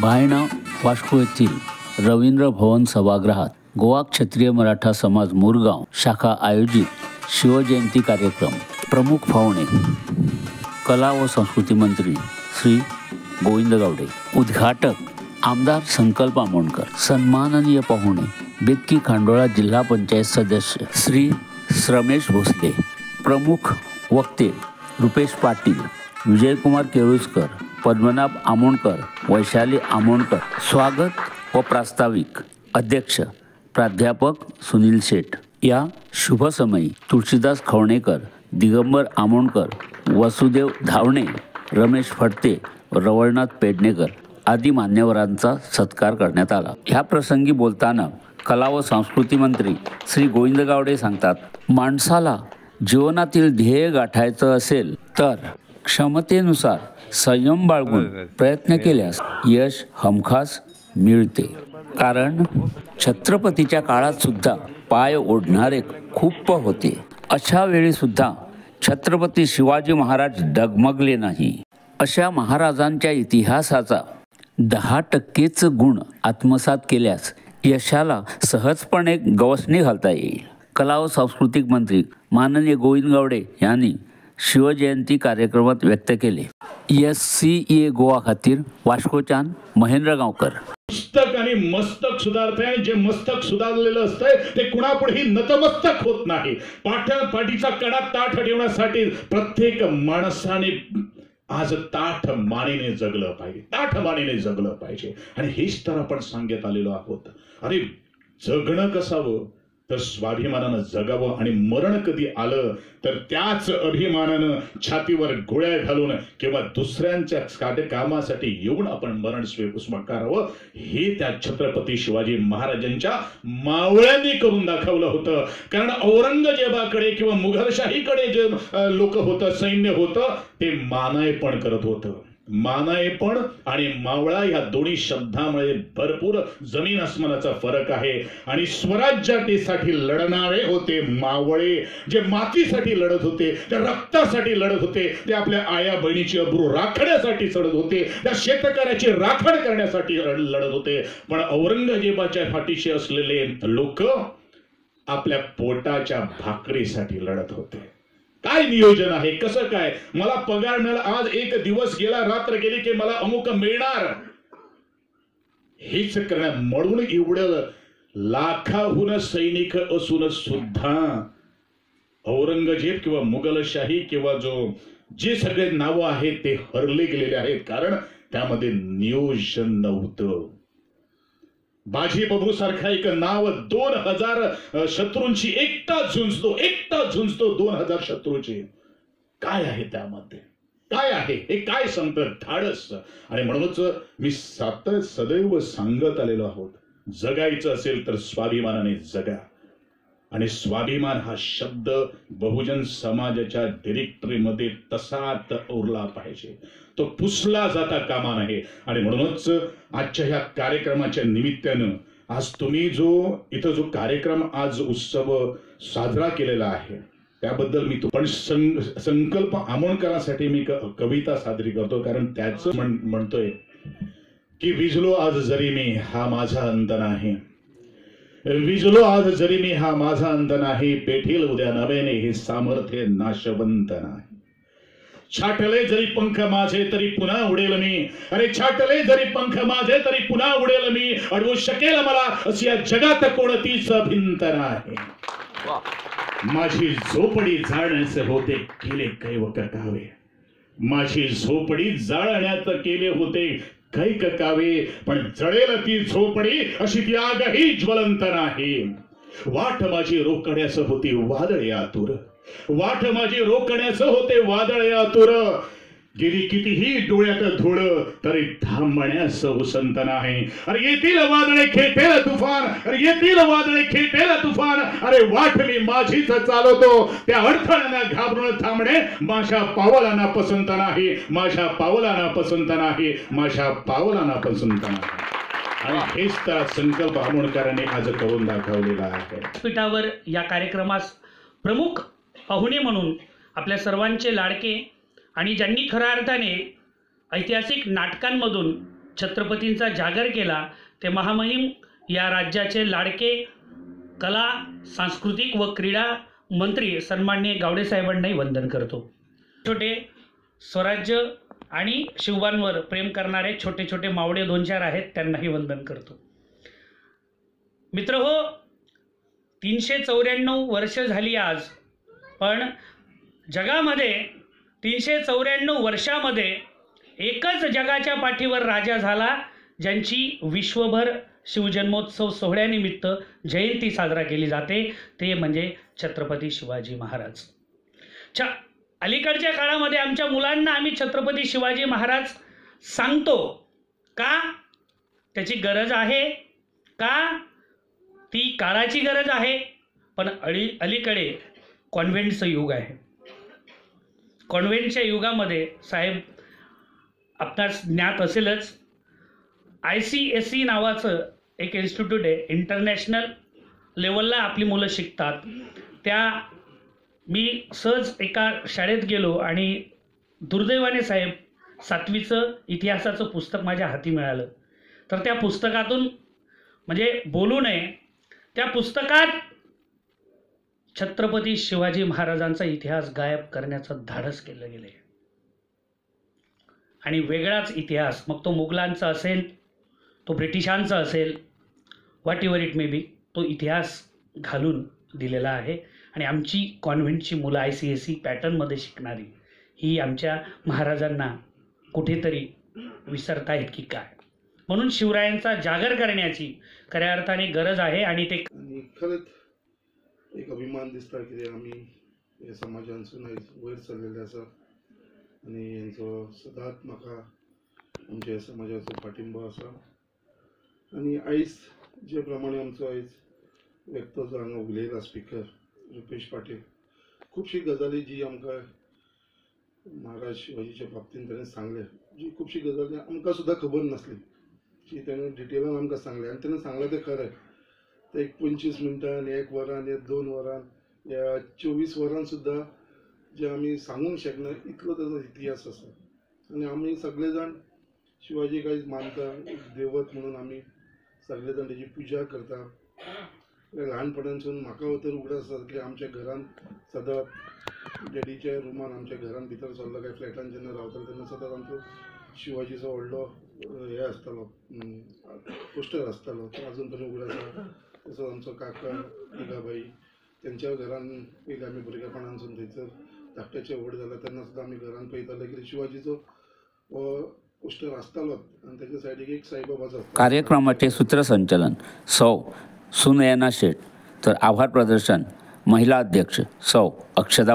बायणा वास्को येथील रवींद्र भवन सभागृहात गोवा क्षत्रिय मराठा समाज मुरगाव शाखा आयोजित शिवजयंती कार्यक्रम। प्रमुख पाहुणे कला व संस्कृती मंत्री श्री गोविंद गावडे, उद्घाटक आमदार संकल्प आमोणकर, सन्माननीय पाहुणे बेक्की खांडोळा जिल्हा पंचायत सदस्य श्री रमेश भोसले, प्रमुख वक्ते रुपेश पाटील, विजयकुमार केळुसकर, पद्मनाभ आमोणकर, वैशाली आमोणकर। स्वागत व प्रास्ताविक अध्यक्ष प्राध्यापक सुनील शेठ। या शुभ समयी तुळशीदास खवणेकर, दिगंबर आमोणकर, वसुदेव धावणे, रमेश फडते, रवळनाथ पेडणेकर आदी मान्यवरांचा सत्कार करण्यात आला। ह्या प्रसंगी बोलताना कला व संस्कृती मंत्री श्री गोविंद गावडे सांगतात, माणसाला जीवनातील ध्येय गाठायचं असेल तर क्षमतेनुसार संयम बाळगून प्रयत्न केल्यास यश हमखास मिळते। कारण छत्रपतीच्या काळात सुद्धा पाय ओढणारे खूप होते, अशा वेळी सुद्धा छत्रपती शिवाजी महाराज डगमगले नाही। अशा महाराजांच्या इतिहासाचा 10% गुण आत्मसात केल्यास यशाला सहजपणे गवसणी घालता येईल। कला व सांस्कृतिक मंत्री माननीय गोविंद गावडे यांनी शिवजयंती कार्यक्रमात व्यक्त केले। SCA गोवा खातीर वास्कोच्यान महेंद्र गांवकर। पुस्तक आणि मस्तक सुधारते आणि जे मस्तक सुधारलेलं असतंय ते कुणापुढेही नतमस्तक होत नाही। पाठीचा कडा ताठ ठेवण्यासाठी प्रत्येक माणसाने आज ताठ मानेने जगलं पाहिजे, ताठ मानेने जगलं पाहिजे। आणि हेच तर आपण सांगत आलेलो आहोत। अरे जगणं कसावं तर स्वाभिमानानं जगावं, आणि मरण कधी आलं तर त्याच अभिमानानं छातीवर गोळ्या घालून किंवा दुसऱ्यांच्या कामासाठी येऊन आपण मरण स्वीकारावं। हे त्या छत्रपती शिवाजी महाराजांच्या मावळ्यांनी करून दाखवलं होतं। कारण औरंगजेबाकडे किंवा मुघलशाहीकडे जे लोक होतं, सैन्य होतं, ते मानायपण करत होतं। मानायपण आणि मावळा या दोन्ही शब्दामुळे भरपूर जमीन आसमानाचा फरक आहे। आणि स्वराज्यासाठी लढणारे होते मावळे, जे मातीसाठी लढत होते, त्या रक्तासाठी लढत होते, ते आपल्या आया बहिणीची अब्रू राखण्यासाठी लढत होते, त्या शेतकऱ्याची राखण करण्यासाठी लढत होते। पण औरंगजेबाच्या पाठीशी असलेले लोक आपल्या पोटाच्या भाकरीसाठी लढत होते। काय नियोजन आहे, कसं काय, मला पगार मिळाला, आज एक दिवस गेला, रात्र गेली की मला अमुक मिळणार, हेच करण्या म्हणून एवढं लाखाहून सैनिक असून सुद्धा औरंगजेब किंवा मुघलशाही किंवा जे सगळे नाव आहेत ते हरले गेलेले आहेत। कारण त्यामध्ये नियोजन नव्हतं। बाजी प्रभू सारखा एक नाव 2000 शत्रूंची एकटा झुंजतो 2000 शत्रूची। काय आहे त्यामध्ये, काय आहे हे, काय सांगतं धाडस। आणि म्हणूनच मी सदैव सांगत आलेलो आहोत, जगायचं असेल तर स्वाभिमानाने जगा। आणि स्वाभिमान हा शब्द बहुजन समाजाच्या डिरेक्टरीमध्ये तसाच उरला पाहिजे, तो पुसला जाता कामा नये। आणि म्हणूनच आजच्या ह्या कार्यक्रमाच्या निमित्तानं आज तुम्ही इथं जो कार्यक्रम, आज उत्सव साजरा केलेला आहे त्याबद्दल मी पण संकल्प आमोणकरांसाठी मी कविता सादरी करतो। कारण त्याच म्हणतोय की विजलो आज जरी मी हा माझा अंत नाही, विजलो आज जरी मी हा माझा अंत नाही, पेठील उद्या नव्याने हे सामर्थ्य नाशवंत नाही। छाटले जरी पंख माझे तरी पुन्हा उडेल मी, अरे छाटले जरी पंख माझे तरी पुन्हा उडेल मी, अडवू शकेल मला अशी या जगात कोणतीच भिंत नाही। माझी झोपडी जाळण्याचे होते केले कैवक कावे, माझी झोपडी जाळण्यात केले होते कैक कावे, पण जळेल ती झोपडी अशी ती आगही ज्वलंत नाही। वाट माझी रोखण्यास होती वादळे आतुर, वाट माझी रोखण्यास होते वादळे आतुर, गेली कितीही डोळ्यात धूळ तरी थांबण्यास उसंत नाही। अरे येतील वादळे खेटेल तुफान, अरे येतील वादळे खेटेल तुफान, अरे वाट मी माझीच चालवतो, त्या अडथळ्यांना घाबरून थांबणे माझ्या पावलांना पसंत नाही, माझ्या पावलांना पसंत नाही, माझ्या पावलांना पसंत नाही। आणि हेच तर संकल्प आमोणकरांनी आज करून दाखवलेला आहे। पीठावर या कार्यक्रमास प्रमुख पाहुणे म्हणून आपल्या सर्वांचे लाडके आणि ज्यांनी खऱ्या अर्थाने ऐतिहासिक नाटकांमधून छत्रपतींचा जागर केला ते महामहिम या राज्याचे लाडके कला, सांस्कृतिक व क्रीडा मंत्री सन्माननीय गावडे साहेबांनाही वंदन करतो. छोटे स्वराज्य आणि शिवबांवर प्रेम करणारे छोटे छोटे मावळे 2-4 आहेत, त्यांनाही वंदन करतो. मित्रहो, 394 वर्ष झाली आज, पण जगामध्ये 394 वर्षामध्ये एकच जगाच्या पाठीवर राजा झाला ज्यांची विश्वभर शिवजन्मोत्सव सोहळ्यानिमित्त जयंती साजरा केली जाते, ते म्हणजे छत्रपती शिवाजी महाराज. अलीकडच्या काळामध्ये आमच्या मुलांना आम्ही छत्रपती शिवाजी महाराज सांगतो का? त्याची गरज आहे का? ती काळाची गरज आहे. पण अलीकडे कॉन्व्हेंटचं युग आहे. कॉन्व्हेंटच्या युगामध्ये साहेब आपणास ज्ञात असेलच, ICSE नावाचं एक इन्स्टिट्यूट आहे. इंटरनॅशनल लेवलला आपली मुलं शिकतात. त्या मी सहज एका शाळेत गेलो आणि दुर्दैवाने साहेब 7वीचं इतिहासाचं पुस्तक माझ्या हाती मिळालं. तर त्या पुस्तकातून म्हणजे बोलू नये, त्या पुस्तकात छत्रपती शिवाजी महाराजांचा इतिहास गायब करण्याचं धाडस केलं गेले. आणि वेगळाच इतिहास, मग तो मुघलांचा असेल, तो ब्रिटिशांचा असेल, what ever it may be, तो इतिहास घालून दिलेला आहे. आणि आमची कॉन्व्हेंटची मुलं ICSE पॅटर्नमध्ये शिकणारी ही आमच्या महाराजांना कुठेतरी विसरतायत की काय? म्हणून शिवरायांचा जागर करण्याची खऱ्या अर्थाने गरज आहे. आणि ते खरंच एक अभिमान दिसता की आम्ही या समाजांसून वयर सरलेले आसा आणि यांचो सदांच म्हाका आमच्या समाजाचो पाठिंबो आसा. आणि आयज जे प्रमाणे आमचो आयज व्यक्त जो हांगा उलयला स्पीकर रुपेश पाटील, खुबशी गजाली जी आमकां महाराज शिवाजीच्या बाबतींत ताणें सांगले, जी खुबशी गजाली आमकां सुद्दां खबर नासली, जी ताणें डिटेलान आमकां सांगले. आनी ताणें सांगलें तें खरें. ते एक 25 मिनटान, 1 वरान, 2 वरान, या 24 वरान सुद्दां जे आमी सांगूंक शकना इतलो ताचो इतिहास आसा. आनी आमी सगळे जाण शिवाजीक आयज मानता, एक देवत म्हणून आमी सगळे जाण तेजी पुजा करता. ल्हानपणांसून म्हाका तर उगडास आसा की आमच्या घरान सदांच डॅडीच्या रुमान आमच्या घरान भितर सरलो काय फ्लॅटान जेन्ना रावतालो तेन्ना सदांच आमचो शिवाजीचो व्हडलो हे आसतालो, पोस्टर आसतालो, तो आजून पर्यंत उगडास आसा. तसोच आमचो काका तिगाबाई, तेंच्या घरान पयलीं आमी भुरगेपणांसून थंयसर धाकट्याचे व्हड जाला तेन्ना सुद्दां आमी घरान पळयताले की शिवाजीचो पोस्टर आसतालोच. आनी तेच्या सायडीक एक साईबाबाचो आसतालो. कार्यक्रमाचे सूत्रसंचालन सौ सुनयना शेठ, तर आभार प्रदर्शन महिला अध्यक्ष सौ अक्षदा